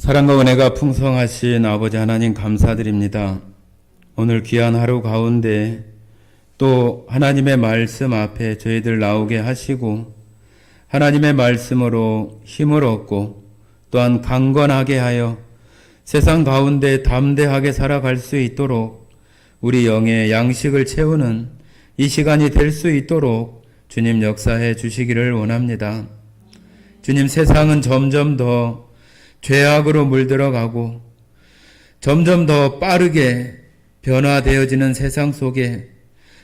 사랑과 은혜가 풍성하신 아버지 하나님 감사드립니다. 오늘 귀한 하루 가운데 또 하나님의 말씀 앞에 저희들 나오게 하시고 하나님의 말씀으로 힘을 얻고 또한 강건하게 하여 세상 가운데 담대하게 살아갈 수 있도록 우리 영의 양식을 채우는 이 시간이 될 수 있도록 주님 역사해 주시기를 원합니다. 주님, 세상은 점점 더 죄악으로 물들어가고 점점 더 빠르게 변화되어지는 세상 속에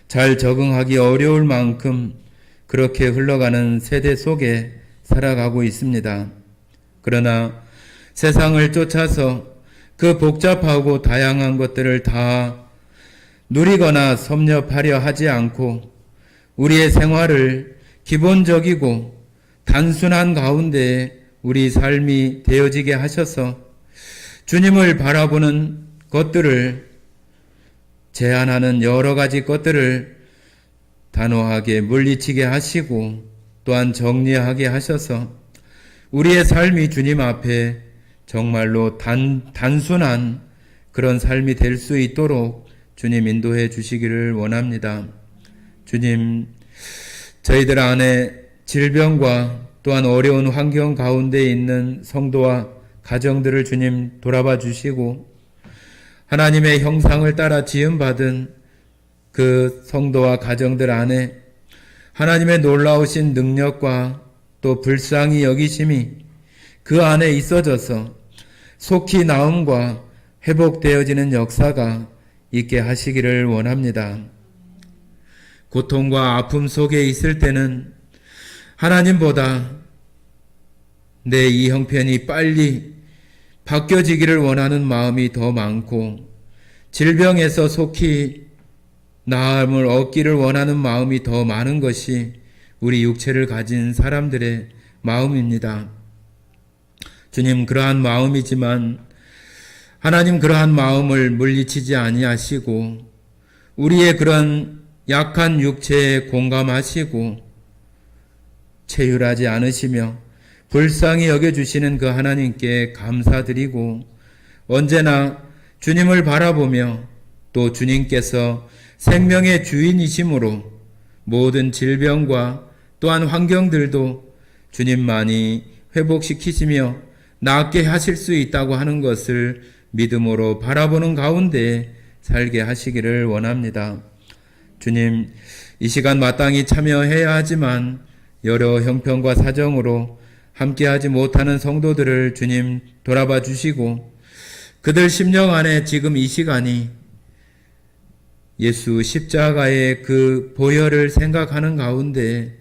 잘 적응하기 어려울 만큼 그렇게 흘러가는 세대 속에 살아가고 있습니다. 그러나 세상을 쫓아서 그 복잡하고 다양한 것들을 다 누리거나 섭렵하려 하지 않고 우리의 생활을 기본적이고 단순한 가운데 우리 삶이 되어지게 하셔서 주님을 바라보는 것들을 제한하는 여러 가지 것들을 단호하게 물리치게 하시고 또한 정리하게 하셔서 우리의 삶이 주님 앞에 정말로 단순한 그런 삶이 될 수 있도록 주님 인도해 주시기를 원합니다. 주님, 저희들 안에 질병과 또한 어려운 환경 가운데 있는 성도와 가정들을 주님 돌아봐 주시고 하나님의 형상을 따라 지음받은 그 성도와 가정들 안에 하나님의 놀라우신 능력과 또 불쌍히 여기심이 그 안에 있어져서 속히 나음과 회복되어지는 역사가 있게 하시기를 원합니다. 고통과 아픔 속에 있을 때는 하나님보다 내 이 형편이 빨리 바뀌어지기를 원하는 마음이 더 많고 질병에서 속히 나음을 얻기를 원하는 마음이 더 많은 것이 우리 육체를 가진 사람들의 마음입니다. 주님, 그러한 마음이지만 하나님 그러한 마음을 물리치지 아니하시고 우리의 그런 약한 육체에 공감하시고 체휼하지 않으시며 불쌍히 여겨주시는 그 하나님께 감사드리고 언제나 주님을 바라보며 또 주님께서 생명의 주인이심으로 모든 질병과 또한 환경들도 주님만이 회복시키시며 낫게 하실 수 있다고 하는 것을 믿음으로 바라보는 가운데 살게 하시기를 원합니다. 주님, 이 시간 마땅히 참여해야 하지만 여러 형편과 사정으로 함께하지 못하는 성도들을 주님 돌아봐 주시고 그들 심령 안에 지금 이 시간이 예수 십자가의 그 보혈을 생각하는 가운데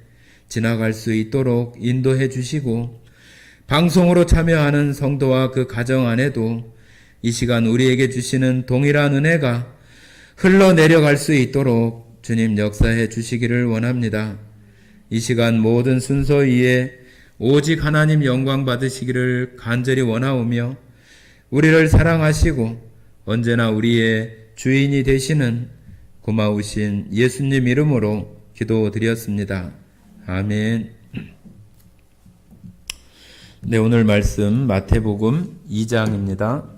지나갈 수 있도록 인도해 주시고 방송으로 참여하는 성도와 그 가정 안에도 이 시간 우리에게 주시는 동일한 은혜가 흘러내려갈 수 있도록 주님 역사해 주시기를 원합니다. 이 시간 모든 순서 위에 오직 하나님 영광 받으시기를 간절히 원하오며 우리를 사랑하시고 언제나 우리의 주인이 되시는 고마우신 예수님 이름으로 기도드렸습니다. 아멘. 네, 오늘 말씀 마태복음 2장입니다.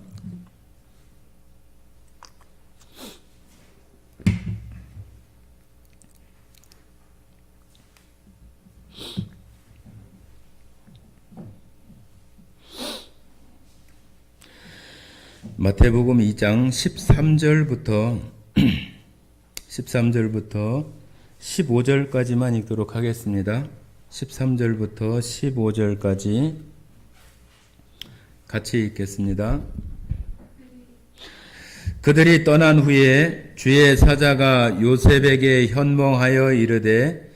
마태복음 2장 13절부터 15절까지만 읽도록 하겠습니다. 13절부터 15절까지 같이 읽겠습니다. 그들이 떠난 후에 주의 사자가 요셉에게 현몽하여 이르되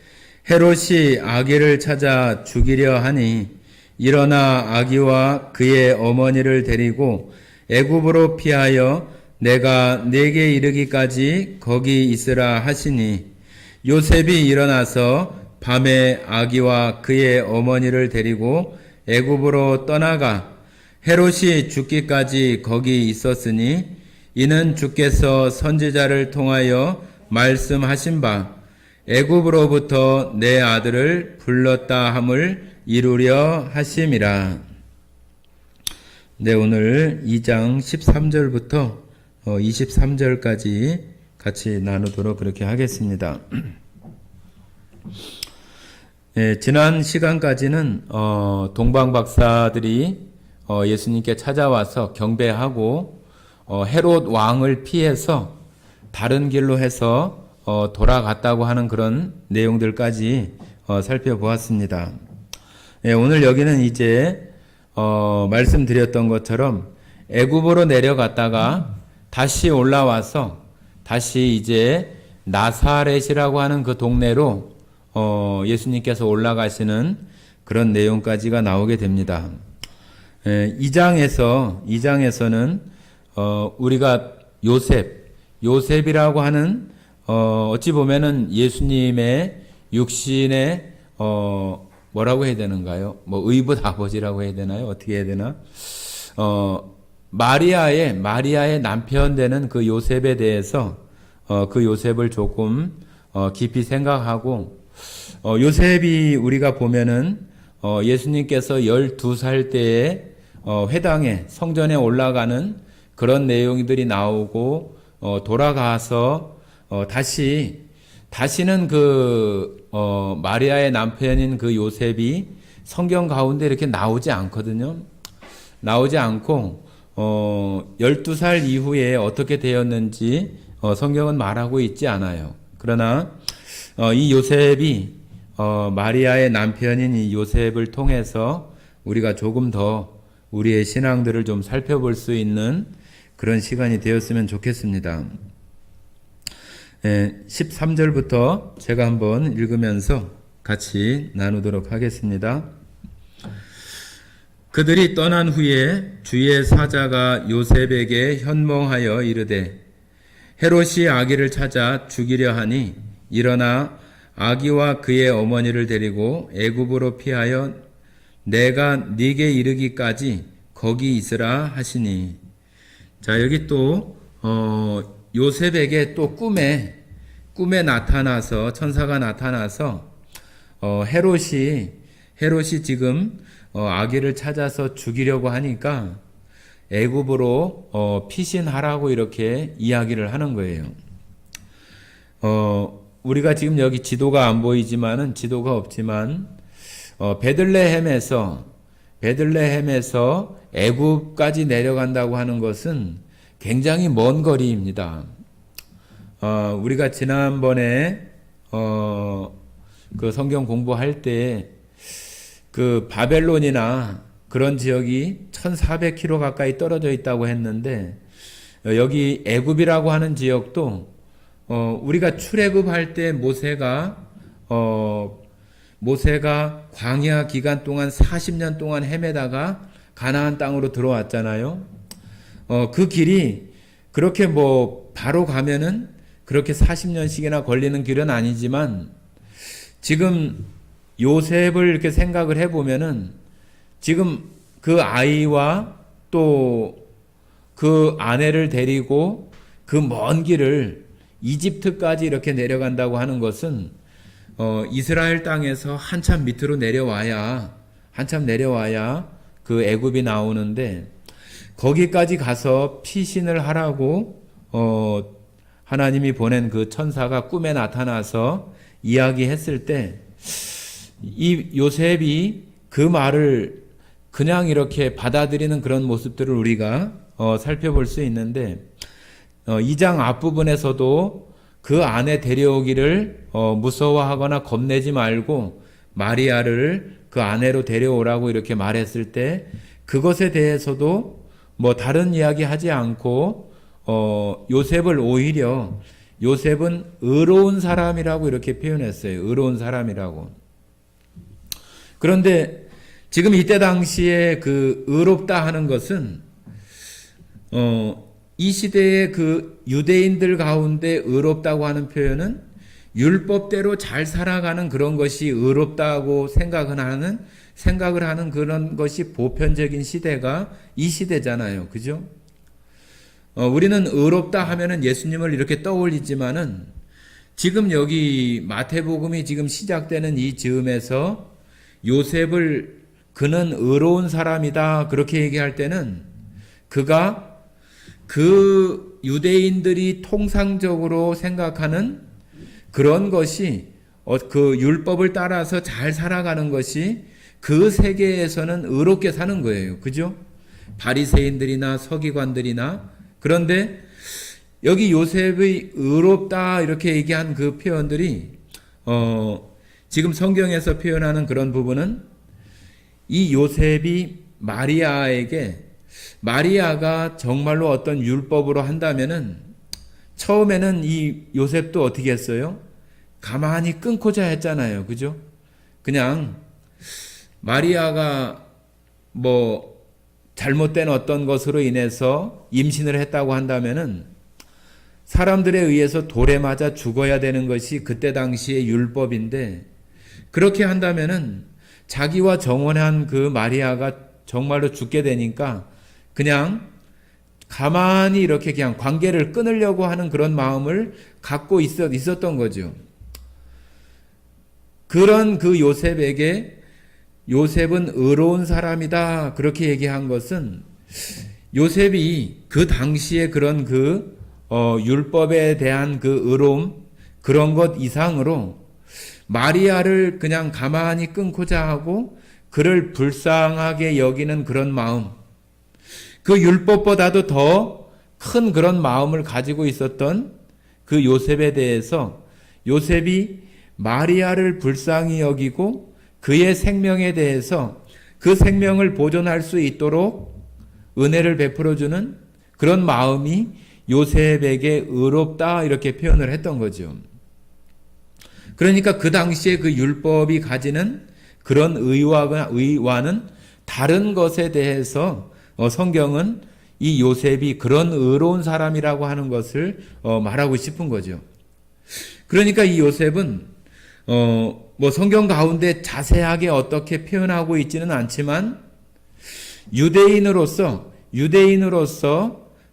헤롯이 아기를 찾아 죽이려 하니 일어나 아기와 그의 어머니를 데리고 애굽으로 피하여 내가 네게 이르기까지 거기 있으라 하시니 요셉이 일어나서 밤에 아기와 그의 어머니를 데리고 애굽으로 떠나가 헤롯이 죽기까지 거기 있었으니 이는 주께서 선지자를 통하여 말씀하신 바 애굽으로부터 내 아들을 불렀다 함을 이루려 하심이라. 네, 오늘 2장 13절부터 23절까지 같이 나누도록 그렇게 하겠습니다. 네, 지난 시간까지는 동방 박사들이 예수님께 찾아와서 경배하고 헤롯 왕을 피해서 다른 길로 해서 돌아갔다고 하는 그런 내용들까지 살펴보았습니다. 네, 오늘 여기는 이제 말씀드렸던 것처럼 애굽으로 내려갔다가 다시 올라와서 다시 이제 나사렛이라고 하는 그 동네로 예수님께서 올라가시는 그런 내용까지가 나오게 됩니다. 2장에서는 우리가 요셉이라고 하는 어찌 보면은 예수님의 육신의 뭐라고 해야 되는가요? 의붓 아버지라고 해야 되나요? 어떻게 해야 되나? 마리아의 남편 되는 그 요셉에 대해서 그 요셉을 조금 깊이 생각하고 요셉이 우리가 보면은 예수님께서 12살 때에 회당에 성전에 올라가는 그런 내용들이 나오고 돌아가서 다시는 마리아의 남편인 그 요셉이 성경 가운데 이렇게 나오지 않거든요. 나오지 않고 12살 이후에 어떻게 되었는지 성경은 말하고 있지 않아요. 그러나 이 요셉이 마리아의 남편인 이 요셉을 통해서 우리가 조금 더 우리의 신앙들을 좀 살펴볼 수 있는 그런 시간이 되었으면 좋겠습니다. 13절부터 제가 한번 읽으면서 같이 나누도록 하겠습니다. 그들이 떠난 후에 주의 사자가 요셉에게 현몽하여 이르되 헤롯이 아기를 찾아 죽이려 하니 일어나 아기와 그의 어머니를 데리고 애굽으로 피하여 내가 네게 이르기까지 거기 있으라 하시니. 자, 여기 또 요셉에게 또 꿈에 나타나서 천사가 나타나서 헤롯이 지금 아기를 찾아서 죽이려고 하니까 애굽으로 피신하라고 이렇게 이야기를 하는 거예요. 우리가 지금 여기 지도가 안 보이지만은 지도가 없지만 베들레헴에서 애굽까지 내려간다고 하는 것은 굉장히 먼 거리입니다. 우리가 지난번에 그 성경 공부할 때 그 바벨론이나 그런 지역이 1400km 가까이 떨어져 있다고 했는데 여기 애굽이라고 하는 지역도 우리가 출애굽할 때 모세가 광야 기간 동안 40년 동안 헤매다가 가나안 땅으로 들어왔잖아요. 그 길이 그렇게 바로 가면은 그렇게 40년씩이나 걸리는 길은 아니지만 지금 요셉을 이렇게 생각을 해보면은 지금 그 아이와 또 그 아내를 데리고 그 먼 길을 이집트까지 이렇게 내려간다고 하는 것은 이스라엘 땅에서 한참 밑으로 내려와야 그 애굽이 나오는데 거기까지 가서 피신을 하라고 하나님이 보낸 그 천사가 꿈에 나타나서 이야기했을 때 이 요셉이 그 말을 그냥 이렇게 받아들이는 그런 모습들을 우리가 살펴볼 수 있는데 2장 앞부분에서도 그 아내 데려오기를 무서워하거나 겁내지 말고 마리아를 그 아내로 데려오라고 이렇게 말했을 때 그것에 대해서도 다른 이야기 하지 않고 요셉은 의로운 사람이라고 이렇게 표현했어요. 의로운 사람이라고. 그런데 지금 이때 당시에 그 의롭다 하는 것은 이 시대의 그 유대인들 가운데 의롭다고 하는 표현은 율법대로 잘 살아가는 그런 것이 의롭다고 생각을 하는 그런 것이 보편적인 시대가 이 시대잖아요. 그죠? 우리는 의롭다 하면은 예수님을 이렇게 떠올리지만은 지금 여기 마태복음이 지금 시작되는 이 즈음에서 요셉을 그는 의로운 사람이다 그렇게 얘기할 때는 그가 그 유대인들이 통상적으로 생각하는 그런 것이 그 율법을 따라서 잘 살아가는 것이 그 세계에서는 의롭게 사는 거예요. 그죠? 바리새인들이나 서기관들이나. 그런데 여기 요셉의 의롭다 이렇게 얘기한 그 표현들이 지금 성경에서 표현하는 그런 부분은 이 요셉이 마리아가 정말로 어떤 율법으로 한다면은 처음에는 이 요셉도 어떻게 했어요? 가만히 끊고자 했잖아요. 그죠? 그냥 마리아가 뭐 잘못된 어떤 것으로 인해서 임신을 했다고 한다면은 사람들에 의해서 돌에 맞아 죽어야 되는 것이 그때 당시의 율법인데, 그렇게 한다면은 자기와 정혼한 그 마리아가 정말로 죽게 되니까 그냥 가만히 이렇게 그냥 관계를 끊으려고 하는 그런 마음을 갖고 있었던 거죠. 그런 그 요셉에게 요셉은 의로운 사람이다 그렇게 얘기한 것은 요셉이 그 당시에 그런 율법에 대한 그 의로움 그런 것 이상으로 마리아를 그냥 가만히 끊고자 하고 그를 불쌍하게 여기는 그런 마음, 그 율법보다도 더 큰 그런 마음을 가지고 있었던 그 요셉에 대해서 요셉이 마리아를 불쌍히 여기고 그의 생명에 대해서 그 생명을 보존할 수 있도록 은혜를 베풀어주는 그런 마음이 요셉에게 의롭다 이렇게 표현을 했던 거죠. 그러니까 그 당시에 그 율법이 가지는 그런 의와는 다른 것에 대해서 성경은 이 요셉이 그런 의로운 사람이라고 하는 것을 말하고 싶은 거죠. 그러니까 이 요셉은 뭐 성경 가운데 자세하게 어떻게 표현하고 있지는 않지만 유대인으로서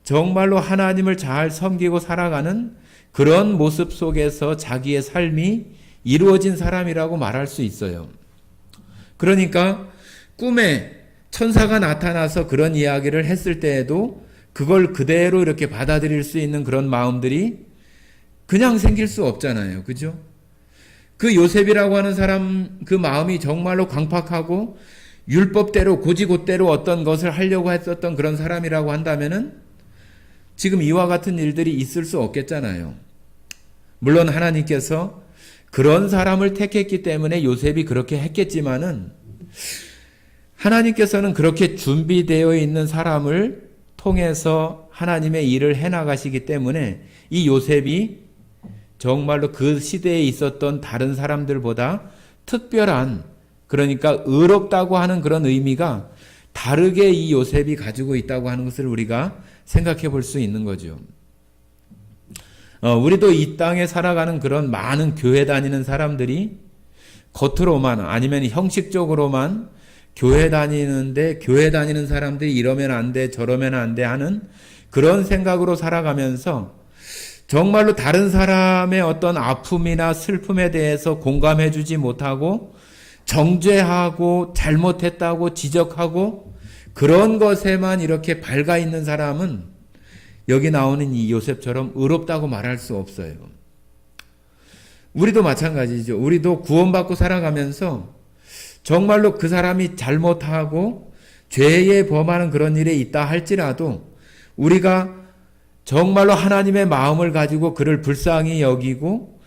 정말로 하나님을 잘 섬기고 살아가는 그런 모습 속에서 자기의 삶이 이루어진 사람이라고 말할 수 있어요. 그러니까 꿈에 천사가 나타나서 그런 이야기를 했을 때에도 그걸 그대로 이렇게 받아들일 수 있는 그런 마음들이 그냥 생길 수 없잖아요. 그죠? 그 요셉이라고 하는 사람 그 마음이 정말로 강팍하고 율법대로 고지곳대로 어떤 것을 하려고 했었던 그런 사람이라고 한다면은 지금 이와 같은 일들이 있을 수 없겠잖아요. 물론 하나님께서 그런 사람을 택했기 때문에 요셉이 그렇게 했겠지만은 하나님께서는 그렇게 준비되어 있는 사람을 통해서 하나님의 일을 해나가시기 때문에 이 요셉이 정말로 그 시대에 있었던 다른 사람들보다 특별한, 그러니까 의롭다고 하는 그런 의미가 다르게 이 요셉이 가지고 있다고 하는 것을 우리가 생각해 볼 수 있는 거죠. 우리도 이 땅에 살아가는 그런 많은 교회 다니는 사람들이 겉으로만 아니면 형식적으로만 교회 다니는 사람들이 이러면 안 돼, 저러면 안 돼 하는 그런 생각으로 살아가면서 정말로 다른 사람의 어떤 아픔이나 슬픔에 대해서 공감해 주지 못하고 정죄하고 잘못했다고 지적하고 그런 것에만 이렇게 밝아 있는 사람은 여기 나오는 이 요셉처럼 의롭다고 말할 수 없어요. 우리도 마찬가지죠. 우리도 구원받고 살아가면서 정말로 그 사람이 잘못하고 죄에 범하는 그런 일이 있다 할지라도 우리가 정말로 하나님의 마음을 가지고 그를 불쌍히 여기고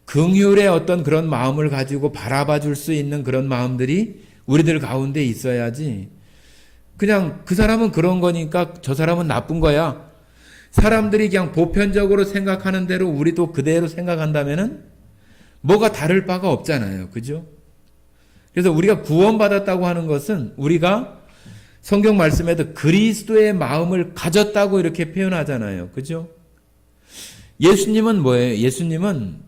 긍휼의 어떤 그런 마음을 가지고 바라봐 줄 수 있는 그런 마음들이 우리들 가운데 있어야지, 그냥 그 사람은 그런 거니까 저 사람은 나쁜 거야, 사람들이 그냥 보편적으로 생각하는 대로 우리도 그대로 생각한다면은 뭐가 다를 바가 없잖아요. 그죠? 그래서 우리가 구원받았다고 하는 것은 우리가 성경 말씀에도 그리스도의 마음을 가졌다고 이렇게 표현하잖아요. 그죠? 예수님은 뭐예요? 예수님은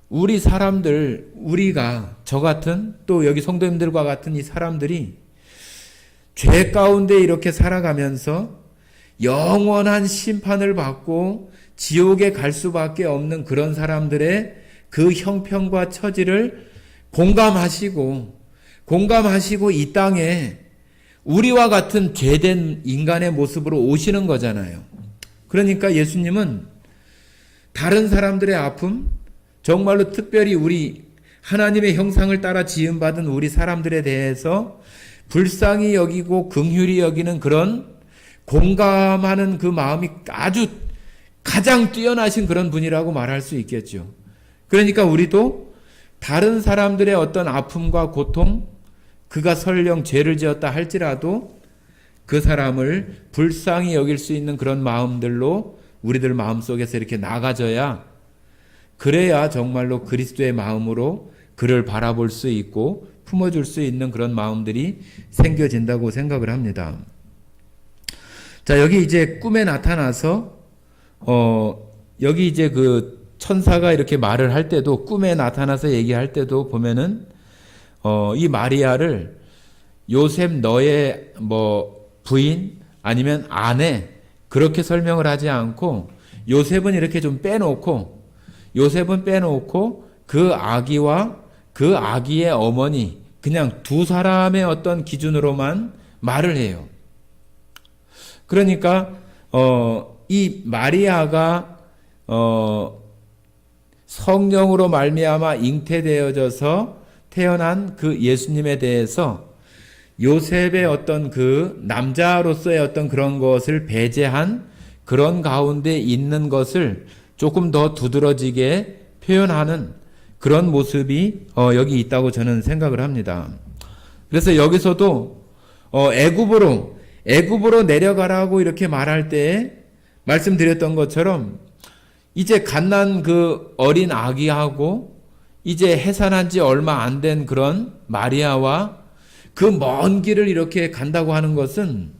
우리 사람들, 우리가 저 같은 또 여기 성도님들과 같은 이 사람들이 죄 가운데 이렇게 살아가면서 영원한 심판을 받고 지옥에 갈 수밖에 없는 그런 사람들의 그 형편과 처지를 공감하시고 이 땅에 우리와 같은 죄된 인간의 모습으로 오시는 거잖아요. 그러니까 예수님은 다른 사람들의 아픔, 정말로 특별히 우리 하나님의 형상을 따라 지음받은 우리 사람들에 대해서 불쌍히 여기고 긍휼히 여기는 그런 공감하는 그 마음이 아주 가장 뛰어나신 그런 분이라고 말할 수 있겠죠. 그러니까 우리도 다른 사람들의 어떤 아픔과 고통, 그가 설령 죄를 지었다 할지라도 그 사람을 불쌍히 여길 수 있는 그런 마음들로 우리들 마음속에서 이렇게 나가져야, 그래야 정말로 그리스도의 마음으로 그를 바라볼 수 있고 품어줄 수 있는 그런 마음들이 생겨진다고 생각을 합니다. 자, 여기 이제 꿈에 나타나서 여기 이제 그 천사가 이렇게 말을 할 때도, 꿈에 나타나서 얘기할 때도 보면은 이 마리아를 요셉 너의 뭐 부인 아니면 아내 그렇게 설명을 하지 않고, 요셉은 이렇게 좀 빼놓고 그 아기와 그 아기의 어머니, 그냥 두 사람의 어떤 기준으로만 말을 해요. 그러니까 이 마리아가 성령으로 말미암아 잉태되어져서 태어난 그 예수님에 대해서 요셉의 어떤 그 남자로서의 어떤 그런 것을 배제한 그런 가운데 있는 것을 조금 더 두드러지게 표현하는 그런 모습이 여기 있다고 저는 생각을 합니다. 그래서 여기서도 애굽으로 내려가라고 이렇게 말할 때 말씀드렸던 것처럼 이제 갓난 그 어린 아기하고 이제 해산한 지 얼마 안 된 그런 마리아와 그 먼 길을 이렇게 간다고 하는 것은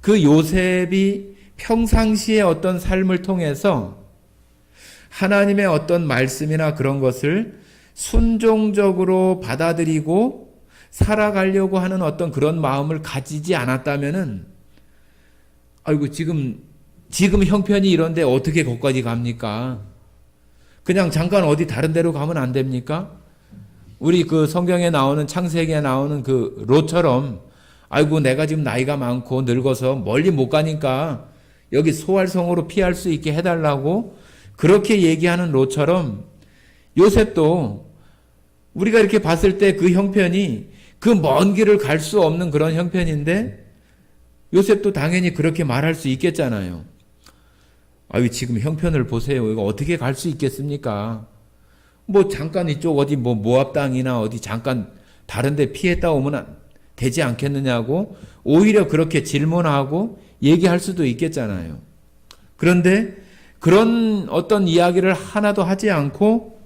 그 요셉이 평상시의 어떤 삶을 통해서 하나님의 어떤 말씀이나 그런 것을 순종적으로 받아들이고 살아가려고 하는 어떤 그런 마음을 가지지 않았다면은, 아이고 지금 형편이 이런데 어떻게 거기까지 갑니까? 그냥 잠깐 어디 다른 데로 가면 안 됩니까? 우리 그 성경에 나오는, 창세기에 나오는 그 롯처럼, 아이고 내가 지금 나이가 많고 늙어서 멀리 못 가니까 여기 소활성으로 피할 수 있게 해달라고 그렇게 얘기하는 롯처럼, 요셉도 우리가 이렇게 봤을 때 그 형편이 그 먼 길을 갈 수 없는 그런 형편인데 요셉도 당연히 그렇게 말할 수 있겠잖아요. 아유 지금 형편을 보세요. 이거 어떻게 갈 수 있겠습니까? 뭐 잠깐 이쪽 어디 뭐 모압 땅이나 어디 잠깐 다른 데 피했다 오면 되지 않겠느냐고 오히려 그렇게 질문하고 얘기할 수도 있겠잖아요. 그런데 그런 어떤 이야기를 하나도 하지 않고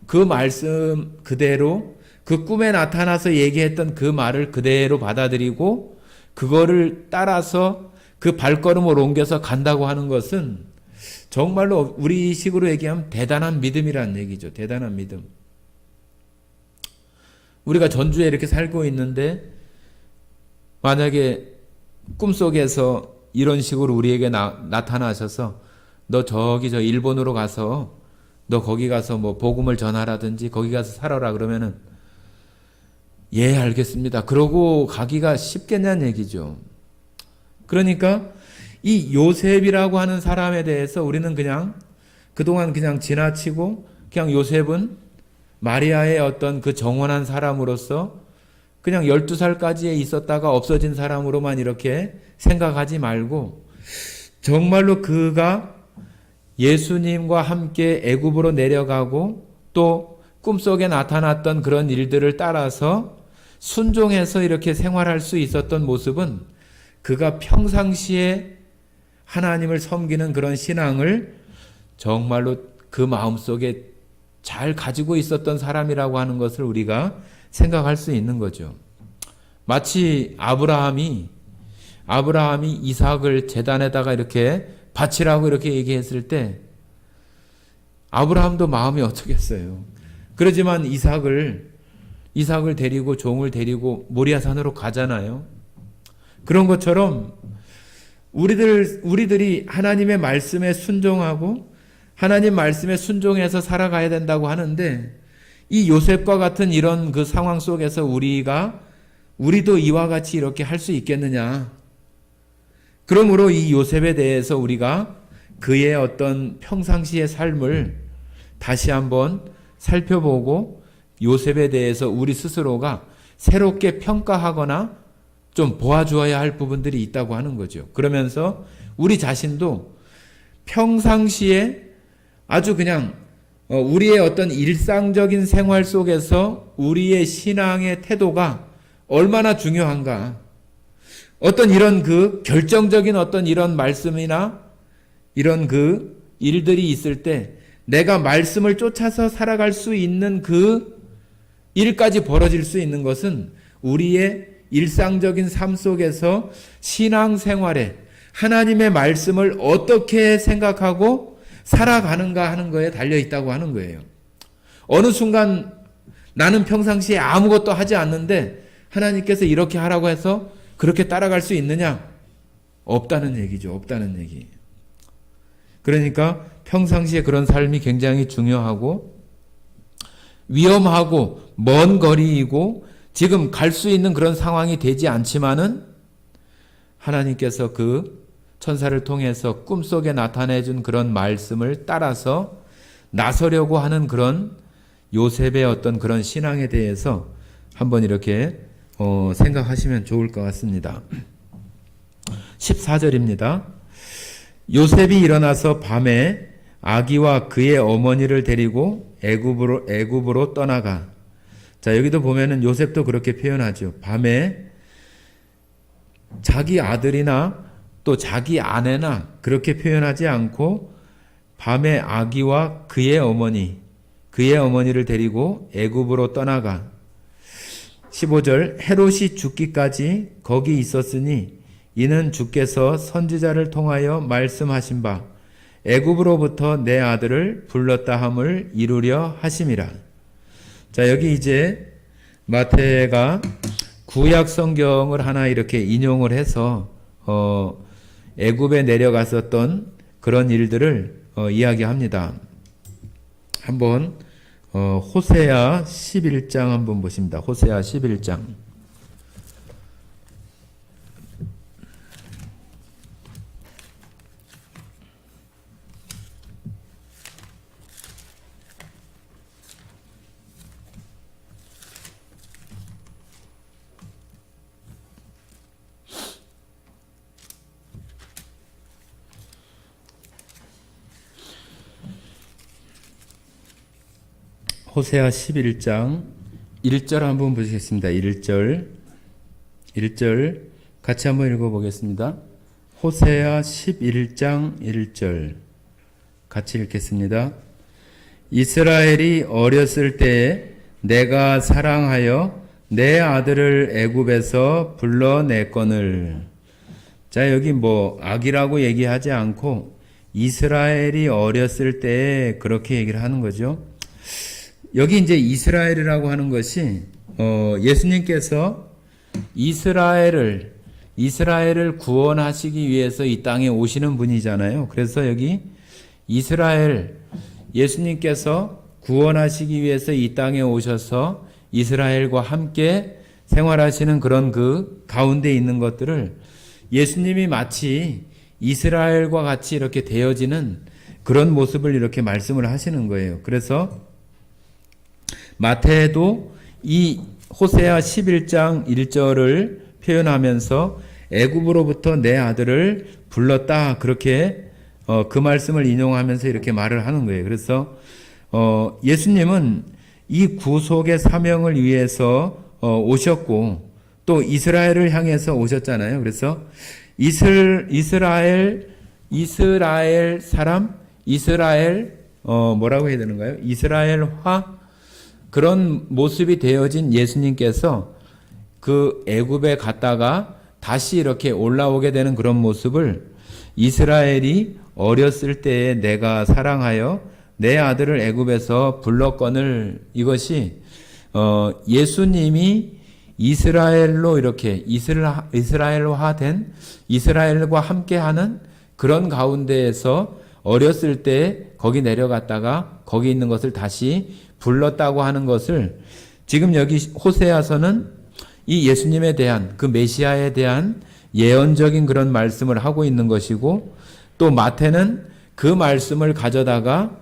그 말씀 그대로, 그 꿈에 나타나서 얘기했던 그 말을 그대로 받아들이고 그거를 따라서 그 발걸음을 옮겨서 간다고 하는 것은 정말로 우리식으로 얘기하면 대단한 믿음이라는 얘기죠. 대단한 믿음. 우리가 전주에 이렇게 살고 있는데 만약에 꿈속에서 이런 식으로 우리에게 나타나셔서 너 저기 저 일본으로 가서 너 거기 가서 뭐 복음을 전하라든지 거기 가서 살아라 그러면은 예 알겠습니다. 그러고 가기가 쉽겠냐는 얘기죠. 그러니까 이 요셉이라고 하는 사람에 대해서 우리는 그냥 그동안 그냥 지나치고 그냥 요셉은 마리아의 어떤 그 정원한 사람으로서 그냥 12살까지 있었다가 없어진 사람으로만 이렇게 생각하지 말고 정말로 그가 예수님과 함께 애굽으로 내려가고 또 꿈속에 나타났던 그런 일들을 따라서 순종해서 이렇게 생활할 수 있었던 모습은 그가 평상시에 하나님을 섬기는 그런 신앙을 정말로 그 마음속에 잘 가지고 있었던 사람이라고 하는 것을 우리가 생각할 수 있는 거죠. 마치 아브라함이 이삭을 제단에다가 이렇게 바치라고 이렇게 얘기했을 때 아브라함도 마음이 어떻겠어요. 그러지만 이삭을 데리고 종을 데리고 모리아산으로 가잖아요. 그런 것처럼 우리들이 하나님의 말씀에 순종하고 하나님 말씀에 순종해서 살아가야 된다고 하는데 이 요셉과 같은 이런 그 상황 속에서 우리가 우리도 이와 같이 이렇게 할 수 있겠느냐? 그러므로 이 요셉에 대해서 우리가 그의 어떤 평상시의 삶을 다시 한번 살펴보고 요셉에 대해서 우리 스스로가 새롭게 평가하거나 좀 보아주어야 할 부분들이 있다고 하는 거죠. 그러면서 우리 자신도 평상시에 아주 그냥 우리의 어떤 일상적인 생활 속에서 우리의 신앙의 태도가 얼마나 중요한가. 어떤 이런 그 결정적인 어떤 이런 말씀이나 이런 그 일들이 있을 때 내가 말씀을 쫓아서 살아갈 수 있는 그 일까지 벌어질 수 있는 것은 우리의 일상적인 삶 속에서 신앙생활에 하나님의 말씀을 어떻게 생각하고 살아가는가 하는 거에 달려 있다고 하는 거예요. 어느 순간 나는 평상시에 아무것도 하지 않는데 하나님께서 이렇게 하라고 해서 그렇게 따라갈 수 있느냐? 없다는 얘기죠. 없다는 얘기. 그러니까 평상시에 그런 삶이 굉장히 중요하고 위험하고 먼 거리이고 지금 갈 수 있는 그런 상황이 되지 않지만은 하나님께서 그 천사를 통해서 꿈속에 나타내준 그런 말씀을 따라서 나서려고 하는 그런 요셉의 어떤 그런 신앙에 대해서 한번 이렇게 생각하시면 좋을 것 같습니다. 14절입니다. 요셉이 일어나서 밤에 아기와 그의 어머니를 데리고 애굽으로 떠나가. 자, 여기도 보면은 요셉도 그렇게 표현하죠. 밤에 자기 아들이나 또 자기 아내나 그렇게 표현하지 않고 밤에 아기와 그의 어머니를 데리고 애굽으로 떠나가. 15절 헤롯이 죽기까지 거기 있었으니 이는 주께서 선지자를 통하여 말씀하신 바 애굽으로부터 내 아들을 불렀다 함을 이루려 하심이라. 자, 여기 이제 마태가 구약 성경을 하나 이렇게 인용을 해서 애굽에 내려갔었던 그런 일들을 이야기합니다. 한번 호세아 11장 한번 보십니다. 호세아 11장. 호세아 11장 1절 한번 보시겠습니다. 1절 같이 한번 읽어보겠습니다. 호세아 11장 1절 같이 읽겠습니다. 이스라엘이 어렸을 때에 내가 사랑하여 내 아들을 애굽에서 불러냈거늘. 자, 여기 아기라고 얘기하지 않고 이스라엘이 어렸을 때에 그렇게 얘기를 하는 거죠. 여기 이제 이스라엘이라고 하는 것이 예수님께서 이스라엘을 구원하시기 위해서 이 땅에 오시는 분이잖아요. 그래서 여기 이스라엘 예수님께서 구원하시기 위해서 이 땅에 오셔서 이스라엘과 함께 생활하시는 그런 그 가운데 있는 것들을 예수님이 마치 이스라엘과 같이 이렇게 되어지는 그런 모습을 이렇게 말씀을 하시는 거예요. 그래서 마태도 이 호세아 11장 1절을 표현하면서 애굽으로부터 내 아들을 불렀다 그렇게 그 말씀을 인용하면서 이렇게 말을 하는 거예요. 그래서 예수님은 이 구속의 사명을 위해서 오셨고 또 이스라엘을 향해서 오셨잖아요. 그래서 이스라엘 사람 뭐라고 해야 되는가요? 이스라엘화 그런 모습이 되어진 예수님께서 그 애굽에 갔다가 다시 이렇게 올라오게 되는 그런 모습을 이스라엘이 어렸을 때에 내가 사랑하여 내 아들을 애굽에서 불렀거늘, 이것이 예수님이 이스라엘로 이렇게 이스라엘화된 이스라엘과 함께하는 그런 가운데에서 어렸을 때 거기 내려갔다가 거기 있는 것을 다시 불렀다고 하는 것을 지금 여기 호세아서는 이 예수님에 대한 그 메시아에 대한 예언적인 그런 말씀을 하고 있는 것이고, 또 마태는 그 말씀을 가져다가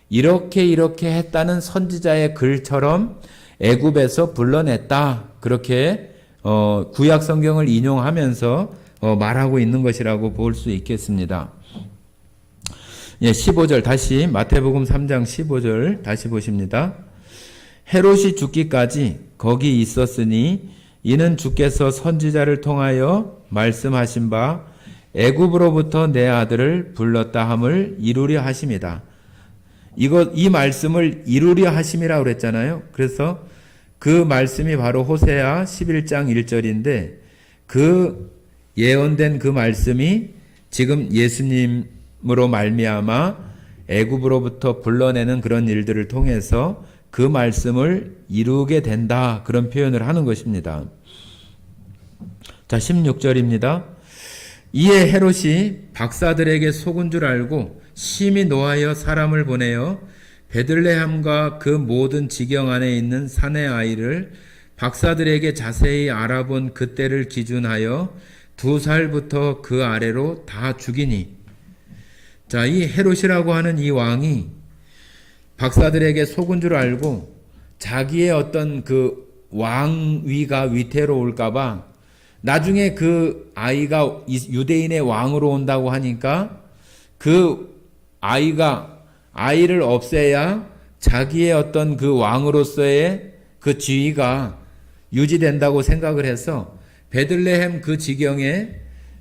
이렇게 했다는 선지자의 글처럼 애굽에서 불러냈다, 그렇게 구약 성경을 인용하면서 말하고 있는 것이라고 볼 수 있겠습니다. 15절 다시 마태복음 3장 15절 다시 보십니다. 헤롯이 죽기까지 거기 있었으니 이는 주께서 선지자를 통하여 말씀하신 바 애굽으로부터 내 아들을 불렀다 함을 이루려 하심이다. 이 말씀을 이루려 하심이라고 그랬잖아요. 그래서 그 말씀이 바로 호세아 11장 1절인데, 그 예언된 그 말씀이 지금 예수님으로 말미암아 애굽으로부터 불러내는 그런 일들을 통해서 그 말씀을 이루게 된다, 그런 표현을 하는 것입니다. 자, 16절입니다. 이에 헤롯이 박사들에게 속은 줄 알고 심히 노하여 사람을 보내어 베들레헴과 그 모든 지경 안에 있는 산의 아이를 박사들에게 자세히 알아본 그때를 기준하여 2살부터 그 아래로 다 죽이니. 자, 이 헤롯이라고 하는 이 왕이 박사들에게 속은 줄 알고 자기의 어떤 그 왕위가 위태로울까봐 나중에 그 아이가 유대인의 왕으로 온다고 하니까 그 아이를 없애야 자기의 어떤 그 왕으로서의 그 지위가 유지된다고 생각을 해서 베들레헴 그 지경에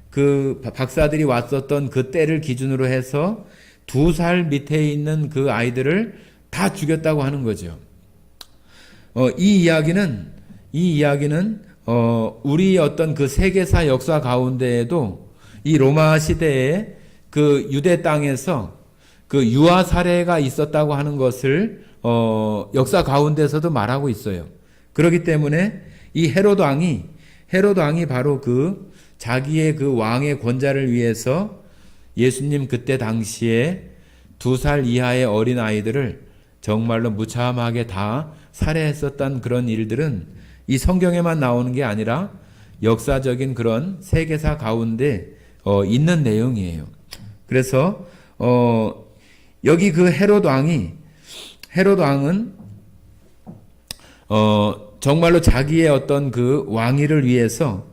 그 박사들이 왔었던 그 때를 기준으로 해서 2살 밑에 있는 그 아이들을 다 죽였다고 하는 거죠. 이 이야기는 우리 어떤 그 세계사 역사 가운데에도 이 로마 시대에 그 유대 땅에서 그 유아 사례가 있었다고 하는 것을 역사 가운데서도 말하고 있어요. 그렇기 때문에 이 헤롯 왕이 바로 그 자기의 그 왕의 권자를 위해서 예수님 그때 당시에 2살 이하의 어린 아이들을 정말로 무참하게 다 살해했었던 그런 일들은 이 성경에만 나오는 게 아니라 역사적인 그런 세계사 가운데 있는 내용이에요. 그래서 여기 그 헤롯 왕은 정말로 자기의 어떤 그 왕위를 위해서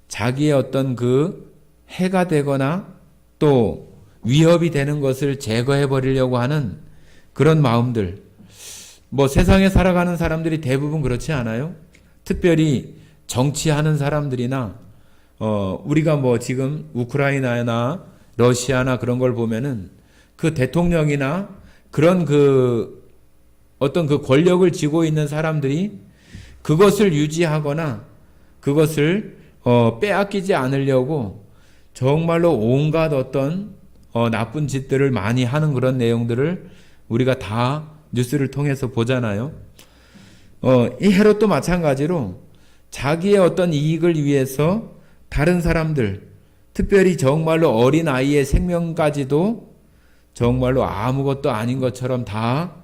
자기의 어떤 그 해가 되거나 또 위협이 되는 것을 제거해 버리려고 하는 그런 마음들, 뭐 세상에 살아가는 사람들이 대부분 그렇지 않아요? 특별히 정치하는 사람들이나 우리가 뭐 지금 우크라이나나 러시아나 그런 걸 보면은 그 대통령이나 그런 그 어떤 그 권력을 쥐고 있는 사람들이 그것을 유지하거나 그것을 빼앗기지 않으려고 정말로 온갖 어떤 나쁜 짓들을 많이 하는 그런 내용들을 우리가 다 뉴스를 통해서 보잖아요. 이 헤롯도 마찬가지로 자기의 어떤 이익을 위해서 다른 사람들, 특별히 정말로 어린 아이의 생명까지도 정말로 아무것도 아닌 것처럼 다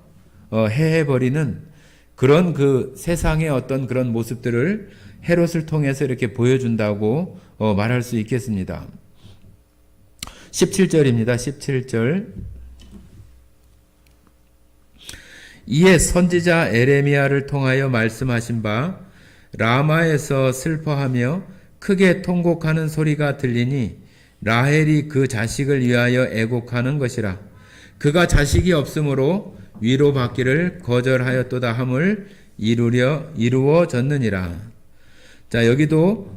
해해버리는 그런 그 세상의 어떤 그런 모습들을 헤롯을 통해서 이렇게 보여준다고 말할 수 있겠습니다. 17절입니다. 17절. 이에 선지자 에레미야를 통하여 말씀하신 바 라마에서 슬퍼하며 크게 통곡하는 소리가 들리니 라헬이 그 자식을 위하여 애곡하는 것이라. 그가 자식이 없으므로 위로받기를 거절하였도다 함을 이루어졌느니라. 자, 여기도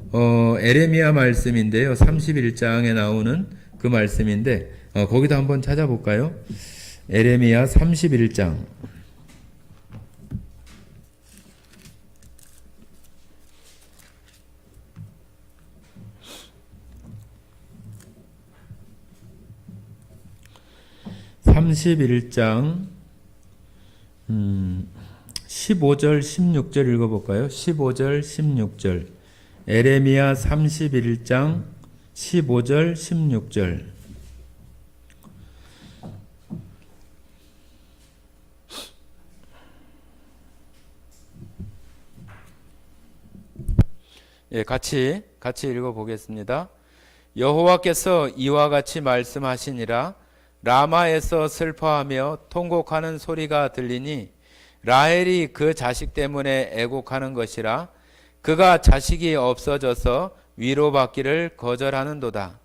에레미야 말씀인데요. 31장에 나오는 그 말씀인데 거기도 한번 찾아볼까요? 에레미야 31장. (31장) 15절 16절 읽어볼까요? 15절 16절 에레미야 31장 15절 16절. 예, 같이 읽어 보겠습니다. 여호와께서 이와 같이 말씀하시니라. 라마에서 슬퍼하며 통곡하는 소리가 들리니 라헬이 그 자식 때문에 애곡하는 것이라. 그가 자식이 없어져서 위로받기를 거절하는도다.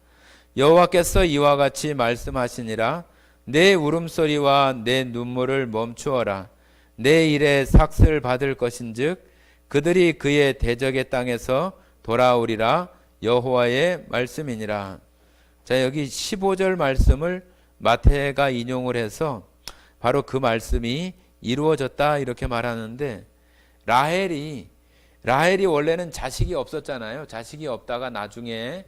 여호와께서 이와 같이 말씀하시니라. 내 울음소리와 내 눈물을 멈추어라. 내 일에 삭슬 받을 것인즉 그들이 그의 대적의 땅에서 돌아오리라. 여호와의 말씀이니라. 자, 여기 15절 말씀을 마태가 인용을 해서 바로 그 말씀이 이루어졌다 이렇게 말하는데, 라헬이 원래는 자식이 없었잖아요. 자식이 없다가 나중에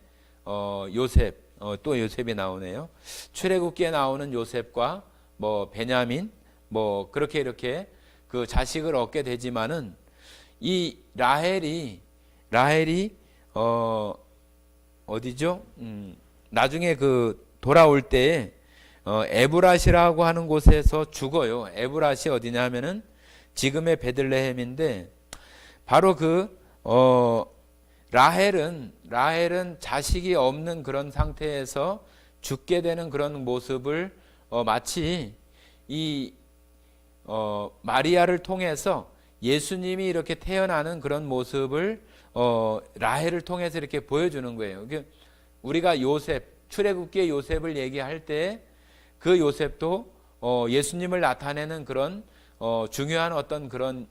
요셉, 또 요셉이 나오네요. 출애굽기에 나오는 요셉과 뭐 베냐민 뭐 그렇게 이렇게 그 자식을 얻게 되지만은 이 라헬이 어디죠? 나중에 그 돌아올 때에 에브라시라고 하는 곳에서 죽어요. 에브라시 어디냐 하면은 지금의 베들레헴인데, 바로 그 라헬은 자식이 없는 그런 상태에서 죽게 되는 그런 모습을 마치 이 마리아를 통해서 예수님이 이렇게 태어나는 그런 모습을 라헬을 통해서 이렇게 보여주는 거예요. 우리가 요셉, 출애굽기의 요셉을 얘기할 때 그 요셉도 예수님을 나타내는 그런 중요한 어떤 그런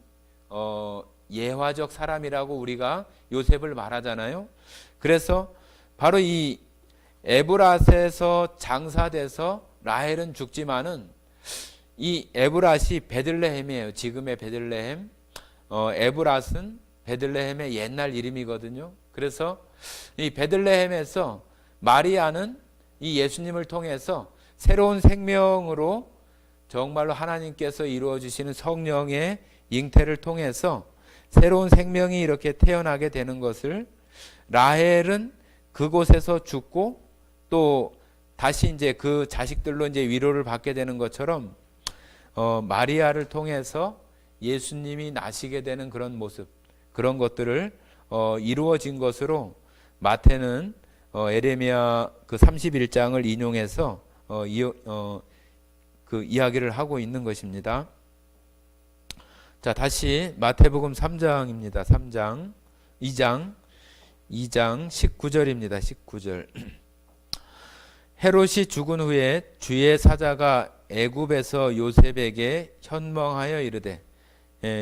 예화적 사람이라고 우리가 요셉을 말하잖아요. 그래서 바로 이 에브라스에서 장사돼서 라헬은 죽지만은 이 에브라시 베들레헴이에요. 지금의 베들레헴. 에브라스는 베들레헴의 옛날 이름이거든요. 그래서 이 베들레헴에서 마리아는 이 예수님을 통해서 새로운 생명으로 정말로 하나님께서 이루어 주시는 성령의 잉태를 통해서 새로운 생명이 이렇게 태어나게 되는 것을, 라헬은 그곳에서 죽고 또 다시 이제 그 자식들로 이제 위로를 받게 되는 것처럼 마리아를 통해서 예수님이 나시게 되는 그런 모습, 그런 것들을 이루어진 것으로 마태는 에레미야 그 31장을 인용해서 그 이야기를 하고 있는 것입니다. 자, 다시 마태복음 3장입니다. 3장 2장 19절입니다. 19절. 헤롯이 죽은 후에 주의 사자가 애굽에서 요셉에게 현몽하여 이르되,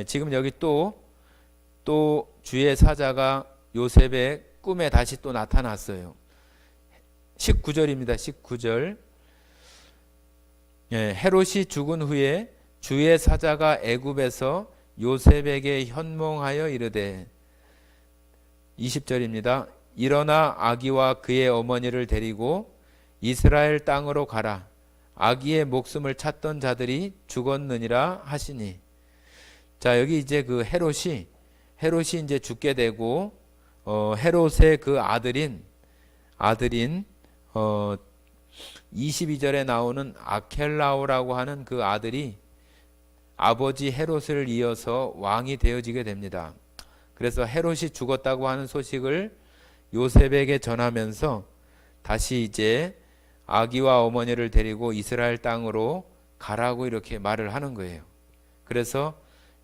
지금 여기 또 주의 사자가 요셉의 꿈에 다시 또 나타났어요. 19절입니다. 19절. 헤롯이 죽은 후에 주의 사자가 애굽에서 요셉에게 현몽하여 이르되, 20절입니다. 일어나 아기와 그의 어머니를 데리고 이스라엘 땅으로 가라. 아기의 목숨을 찾던 자들이 죽었느니라 하시니. 자, 여기 이제 그 헤롯이 이제 죽게 되고, 헤롯의 그 아들인 22절에 나오는 아켈라오라고 하는 그 아들이 아버지 헤롯을 이어서 왕이 되어지게 됩니다. 그래서 헤롯이 죽었다고 하는 소식을 요셉에게 전하면서 다시 이제 아기와 어머니를 데리고 이스라엘 땅으로 가라고 이렇게 말을 하는 거예요. 그래서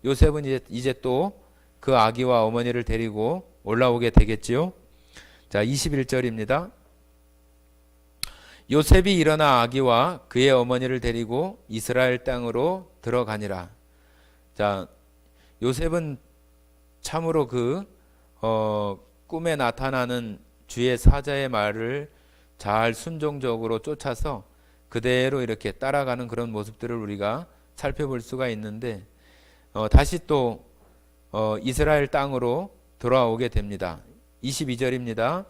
요셉은 이제 또 그 아기와 어머니를 데리고 올라오게 되겠지요. 자, 21절입니다. 요셉이 일어나 아기와 그의 어머니를 데리고 이스라엘 땅으로 들어가니라. 자, 요셉은 참으로 그 꿈에 나타나는 주의 사자의 말을 잘 순종적으로 쫓아서 그대로 이렇게 따라가는 그런 모습들을 우리가 살펴볼 수가 있는데, 다시 또 이스라엘 땅으로 돌아오게 됩니다. 22절입니다.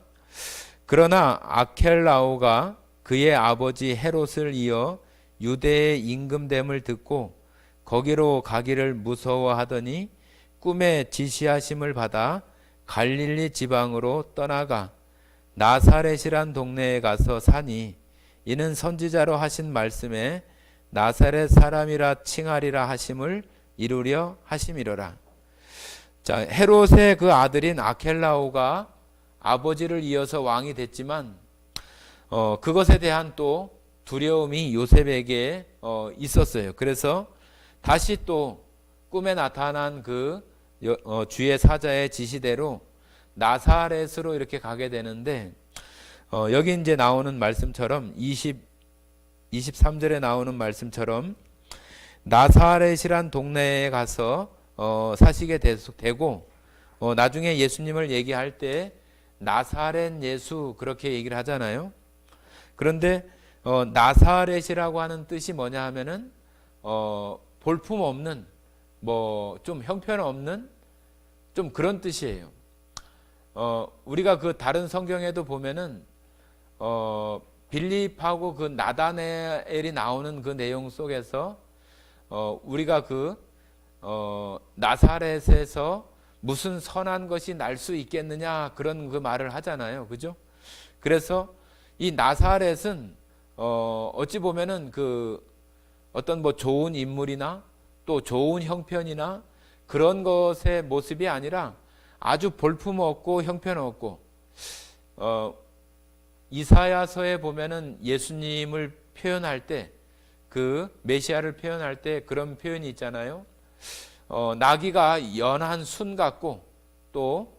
그러나 아켈라오가 그의 아버지 헤롯을 이어 유대의 임금됨을 듣고 거기로 가기를 무서워하더니 꿈에 지시하심을 받아 갈릴리 지방으로 떠나가 나사렛이란 동네에 가서 사니, 이는 선지자로 하신 말씀에 나사렛 사람이라 칭하리라 하심을 이루려 하심이로라. 자, 헤롯의 그 아들인 아켈라오가 아버지를 이어서 왕이 됐지만 그것에 대한 또 두려움이 요셉에게 있었어요. 그래서 다시 또 꿈에 나타난 그 주의 사자의 지시대로 나사렛으로 이렇게 가게 되는데 여기 이제 나오는 말씀처럼 23절에 나오는 말씀처럼 나사렛이란 동네에 가서 사시게 되고 나중에 예수님을 얘기할 때 나사렛 예수 그렇게 얘기를 하잖아요. 그런데 나사렛이라고 하는 뜻이 뭐냐 하면은 볼품 없는 뭐 좀 형편없는 좀 그런 뜻이에요. 우리가 그 다른 성경에도 보면은 빌립하고 그 나다나엘이 나오는 그 내용 속에서 우리가 그 나사렛에서 무슨 선한 것이 날 수 있겠느냐 그런 그 말을 하잖아요. 그죠? 그래서 이 나사렛은 어찌 보면은 그 어떤 뭐 좋은 인물이나 또 좋은 형편이나 그런 것의 모습이 아니라 아주 볼품없고 형편없고 이사야서에 보면은 예수님을 표현할 때 그 메시아를 표현할 때 그런 표현이 있잖아요. 나귀가 연한 순 같고 또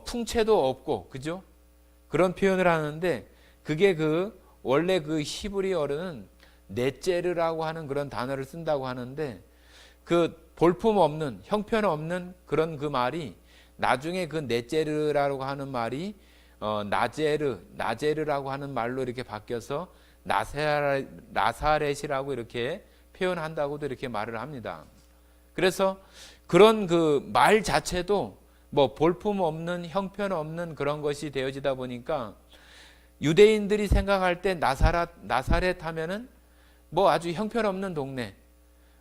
풍채도 없고 그죠? 그런 표현을 하는데 그게 그 원래 그 히브리어로는 넷제르라고 하는 그런 단어를 쓴다고 하는데 그 볼품 없는 형편 없는 그런 그 말이 나중에 그 넷제르라고 하는 말이 나제르라고 하는 말로 이렇게 바뀌어서 나사렛이라고 이렇게 표현한다고도 이렇게 말을 합니다. 그래서 그런 그 말 자체도 뭐 볼품 없는 형편 없는 그런 것이 되어지다 보니까 유대인들이 생각할 때 나사렛 하면은 뭐 아주 형편없는 동네,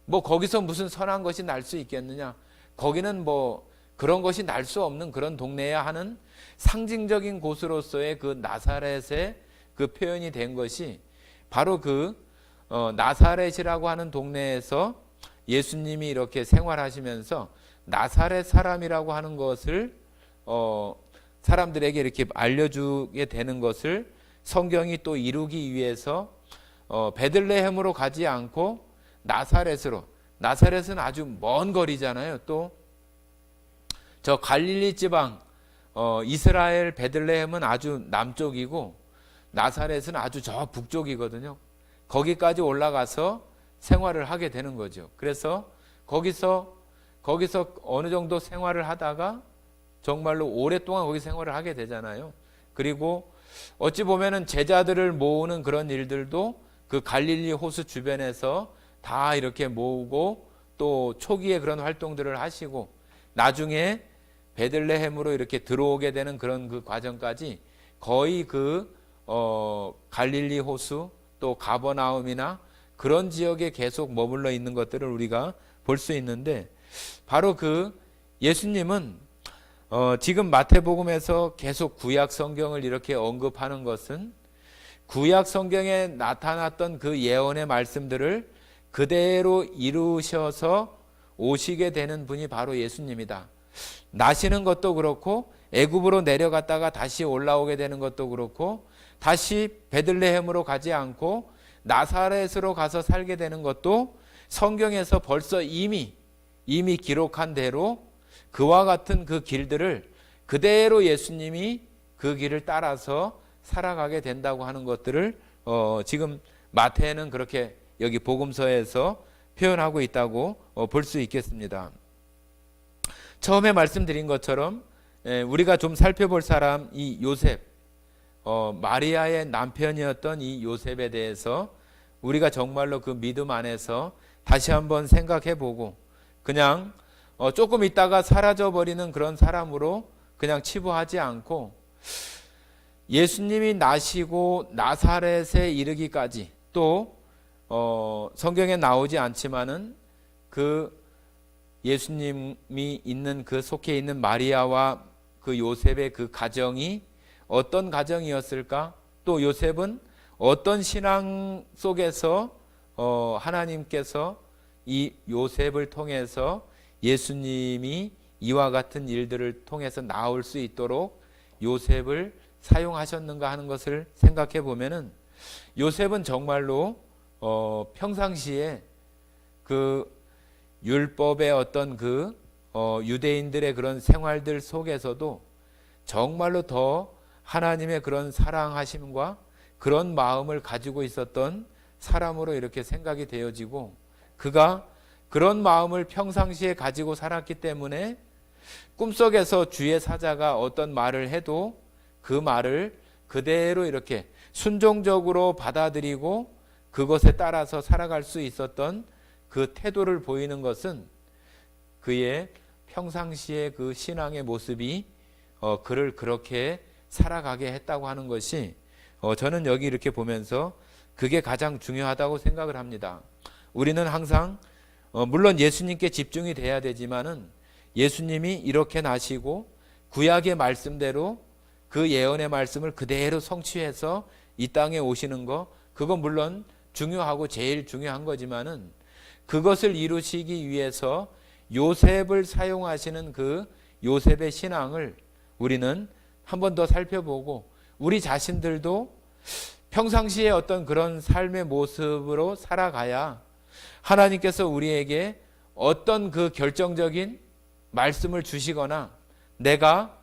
뭐 거기서 무슨 선한 것이 날 수 있겠느냐, 거기는 뭐 그런 것이 날 수 없는 그런 동네야 하는 상징적인 곳으로서의 그 나사렛의 그 표현이 된 것이 바로 그 나사렛이라고 하는 동네에서 예수님이 이렇게 생활하시면서 나사렛 사람이라고 하는 것을 사람들에게 이렇게 알려주게 되는 것을 성경이 또 이루기 위해서 베들레헴으로 가지 않고 나사렛으로, 나사렛은 아주 먼 거리잖아요. 또 저 갈릴리 지방 이스라엘 베들레헴은 아주 남쪽이고 나사렛은 아주 저 북쪽이거든요. 거기까지 올라가서 생활을 하게 되는 거죠. 그래서 거기서 어느 정도 생활을 하다가 정말로 오랫동안 거기 생활을 하게 되잖아요. 그리고 어찌 보면은 제자들을 모으는 그런 일들도 그 갈릴리 호수 주변에서 다 이렇게 모으고 또 초기에 그런 활동들을 하시고 나중에 베들레헴으로 이렇게 들어오게 되는 그런 그 과정까지 거의 그 갈릴리 호수 또 가버나움이나 그런 지역에 계속 머물러 있는 것들을 우리가 볼 수 있는데 바로 그 예수님은 지금 마태복음에서 계속 구약 성경을 이렇게 언급하는 것은 구약 성경에 나타났던 그 예언의 말씀들을 그대로 이루셔서 오시게 되는 분이 바로 예수님이다. 나시는 것도 그렇고 애굽으로 내려갔다가 다시 올라오게 되는 것도 그렇고 다시 베들레헴으로 가지 않고 나사렛으로 가서 살게 되는 것도 성경에서 벌써 이미 기록한 대로 그와 같은 그 길들을 그대로 예수님이 그 길을 따라서 살아가게 된다고 하는 것들을 지금 마태는 그렇게 여기 복음서에서 표현하고 있다고 볼 수 있겠습니다. 처음에 말씀드린 것처럼 우리가 좀 살펴볼 사람 이 요셉, 마리아의 남편이었던 이 요셉에 대해서 우리가 정말로 그 믿음 안에서 다시 한번 생각해보고 그냥 조금 있다가 사라져버리는 그런 사람으로 그냥 치부하지 않고 예수님이 나시고 나사렛에 이르기까지 또 성경에 나오지 않지만은 그 예수님이 있는 그 속해 있는 마리아와 그 요셉의 그 가정이 어떤 가정이었을까? 또 요셉은 어떤 신앙 속에서 하나님께서 이 요셉을 통해서 예수님이 이와 같은 일들을 통해서 나올 수 있도록 요셉을 사용하셨는가 하는 것을 생각해 보면은 요셉은 정말로 평상시에 그 율법의 어떤 그 유대인들의 그런 생활들 속에서도 정말로 더 하나님의 그런 사랑하심과 그런 마음을 가지고 있었던 사람으로 이렇게 생각이 되어지고, 그가 그런 마음을 평상시에 가지고 살았기 때문에 꿈속에서 주의 사자가 어떤 말을 해도 그 말을 그대로 이렇게 순종적으로 받아들이고 그것에 따라서 살아갈 수 있었던 그 태도를 보이는 것은 그의 평상시의 그 신앙의 모습이 그를 그렇게 살아가게 했다고 하는 것이 저는 여기 이렇게 보면서 그게 가장 중요하다고 생각을 합니다. 우리는 항상 물론 예수님께 집중이 돼야 되지만은 예수님이 이렇게 나시고 구약의 말씀대로 그 예언의 말씀을 그대로 성취해서 이 땅에 오시는 거, 그건 물론 중요하고 제일 중요한 거지만은 그것을 이루시기 위해서 요셉을 사용하시는 그 요셉의 신앙을 우리는 한 번 더 살펴보고 우리 자신들도 평상시에 어떤 그런 삶의 모습으로 살아가야 하나님께서 우리에게 어떤 그 결정적인 말씀을 주시거나 내가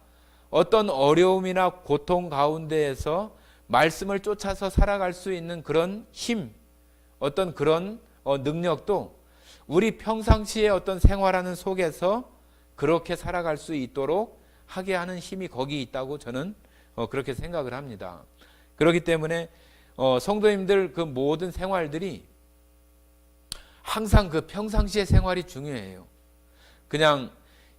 어떤 어려움이나 고통 가운데에서 말씀을 쫓아서 살아갈 수 있는 그런 힘, 어떤 그런 능력도 우리 평상시에 어떤 생활하는 속에서 그렇게 살아갈 수 있도록 하게 하는 힘이 거기 있다고 저는 그렇게 생각을 합니다. 그렇기 때문에 성도님들 그 모든 생활들이 항상 그 평상시의 생활이 중요해요. 그냥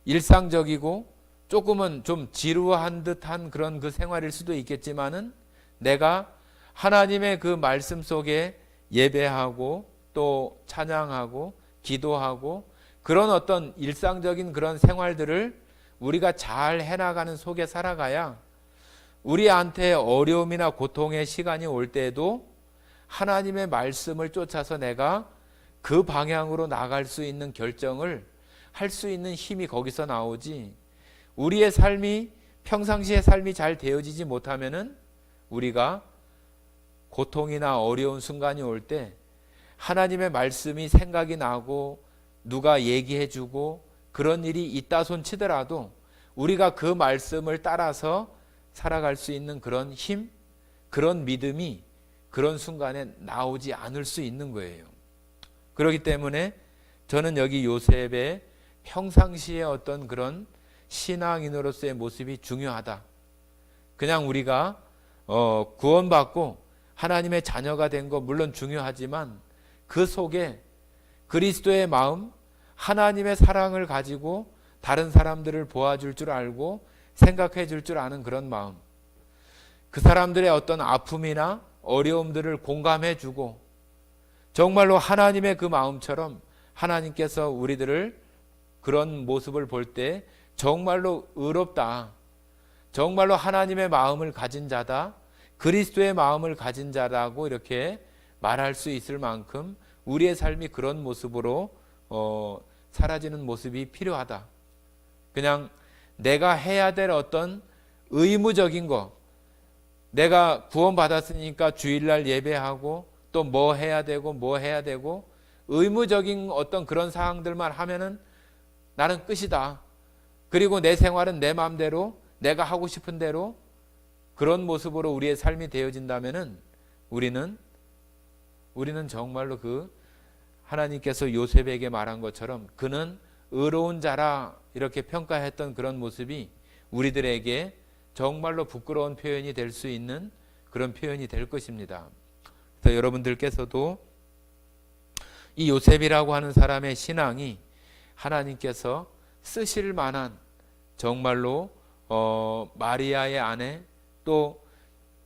일상적이고 조금은 좀 지루한 듯한 그런 그 생활일 수도 있겠지만은 내가 하나님의 그 말씀 속에 예배하고 또 찬양하고 기도하고 그런 어떤 일상적인 그런 생활들을 우리가 잘 해나가는 속에 살아가야 우리한테 어려움이나 고통의 시간이 올 때에도 하나님의 말씀을 쫓아서 내가 그 방향으로 나갈 수 있는 결정을 할 수 있는 힘이 거기서 나오지, 우리의 삶이 평상시의 삶이 잘 되어지지 못하면은 우리가 고통이나 어려운 순간이 올 때 하나님의 말씀이 생각이 나고 누가 얘기해 주고 그런 일이 있다 손 치더라도 우리가 그 말씀을 따라서 살아갈 수 있는 그런 힘, 그런 믿음이 그런 순간에 나오지 않을 수 있는 거예요. 그렇기 때문에 저는 여기 요셉의 평상시에 어떤 그런 신앙인으로서의 모습이 중요하다. 그냥 우리가 구원받고 하나님의 자녀가 된 거 물론 중요하지만 그 속에 그리스도의 마음, 하나님의 사랑을 가지고 다른 사람들을 도와줄 줄 알고 생각해 줄 줄 아는 그런 마음, 그 사람들의 어떤 아픔이나 어려움들을 공감해 주고 정말로 하나님의 그 마음처럼 하나님께서 우리들을 그런 모습을 볼 때 정말로 의롭다, 정말로 하나님의 마음을 가진 자다, 그리스도의 마음을 가진 자라고 이렇게 말할 수 있을 만큼 우리의 삶이 그런 모습으로 사라지는 모습이 필요하다. 그냥 내가 해야 될 어떤 의무적인 거, 내가 구원받았으니까 주일날 예배하고 또 뭐 해야 되고 의무적인 어떤 그런 사항들만 하면은 나는 끝이다. 그리고 내 생활은 내 마음대로 내가 하고 싶은 대로 그런 모습으로 우리의 삶이 되어진다면은 우리는 정말로 그 하나님께서 요셉에게 말한 것처럼 그는 의로운 자라 이렇게 평가했던 그런 모습이 우리들에게 정말로 부끄러운 표현이 될 수 있는 그런 표현이 될 것입니다. 그래서 여러분들께서도 이 요셉이라고 하는 사람의 신앙이 하나님께서 쓰실 만한 정말로 마리아의 아내 또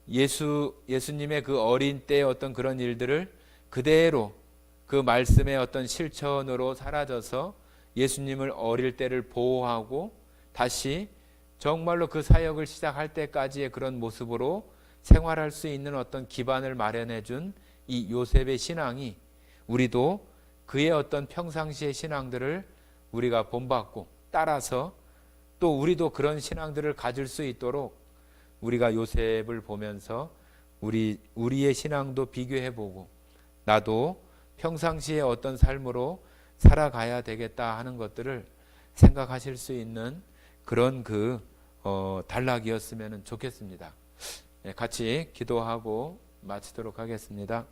예수님의 그 어린 때의 어떤 그런 일들을 그대로 그 말씀의 어떤 실천으로 사라져서 예수님을 어릴 때를 보호하고 다시 정말로 그 사역을 시작할 때까지의 그런 모습으로 생활할 수 있는 어떤 기반을 마련해 준 이 요셉의 신앙이 우리도 그의 어떤 평상시의 신앙들을 우리가 본받고 따라서 또 우리도 그런 신앙들을 가질 수 있도록 우리가 요셉을 보면서 우리의 신앙도 비교해보고 나도 평상시에 어떤 삶으로 살아가야 되겠다 하는 것들을 생각하실 수 있는 그런 단락이었으면 좋겠습니다. 같이 기도하고 마치도록 하겠습니다.